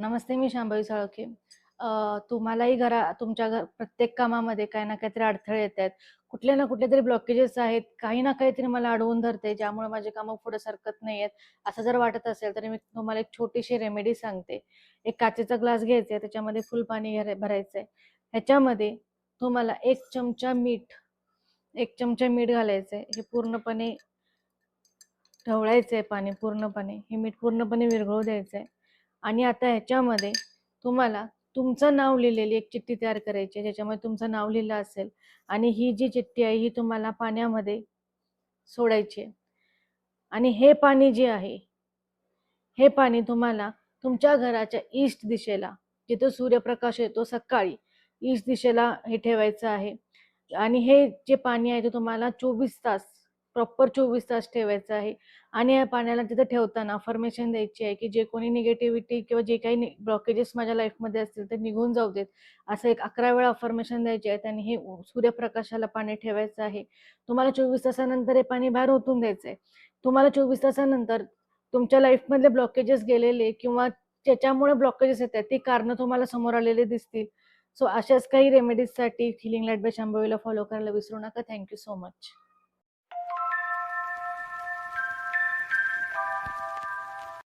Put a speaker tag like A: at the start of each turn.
A: नमस्ते, मी शांभवी साळोखे. तुम्हालाही तुमच्या प्रत्येक कामामध्ये काही ना काहीतरी अडथळे येत आहेत. कुठले ना कुठलेतरी ब्लॉकेजेस आहेत. काही ना काहीतरी मला अडवून धरते, ज्यामुळे माझी कामं पुढे सरकत नाहीयेत. असं जर वाटत असेल, तर मी तुम्हाला एक छोटीशी रेमेडी सांगते. एक काचेचा ग्लास घ्यायचा आहे, त्याच्यामध्ये फुल पाणी भरायचंय. ह्याच्यामध्ये तुम्हाला 1 चमचा मीठ घालायचंय. हे पूर्णपणे ढवळायचंय पाणी पूर्णपणे. हे मीठ पूर्णपणे विरघळू द्यायचंय. आणि आता ह्याच्यामध्ये तुम्हाला तुमचं नाव लिहिलेली एक चिठ्ठी तयार करायची आहे, ज्याच्यामध्ये तुमचं नाव लिहिलं असेल. आणि ही जी चिठ्ठी आहे ही तुम्हाला पाण्यामध्ये सोडायची आहे. आणि हे पाणी जे आहे, हे पाणी तुम्हाला तुमच्या घराच्या ईस्ट दिशेला, जिथं सूर्यप्रकाश येतो सकाळी, ईस्ट दिशेला हे ठेवायचं आहे. आणि हे जे पाणी आहे ते तुम्हाला 24 तास, प्रॉपर 24 तास ठेवायचं आहे. आणि या पाण्याला तिथं ठेवताना अफर्मेशन द्यायची आहे की जे कोणी निगेटिव्हिटी किंवा जे काही ब्लॉकेजेस माझ्या लाईफमध्ये असतील ते निघून जाऊ देत, असं एक 11 वेळा अफर्मेशन द्यायचे आहेत. आणि हे सूर्यप्रकाशाला पाणी ठेवायचं आहे. तुम्हाला 24 तासानंतर हे पाणी बाहेर ओतून द्यायचं आहे. तुम्हाला 24 तासानंतर तुमच्या लाईफमधले ब्लॉकेजेस गेलेले किंवा ज्याच्यामुळे ब्लॉकेजेस येतात ती कारणं तुम्हाला समोर आलेले दिसतील. सो अशाच काही रेमेडीजसाठी हिलिंग लाईट बाय शांभवीला फॉलो करायला विसरू नका. Thank you so much.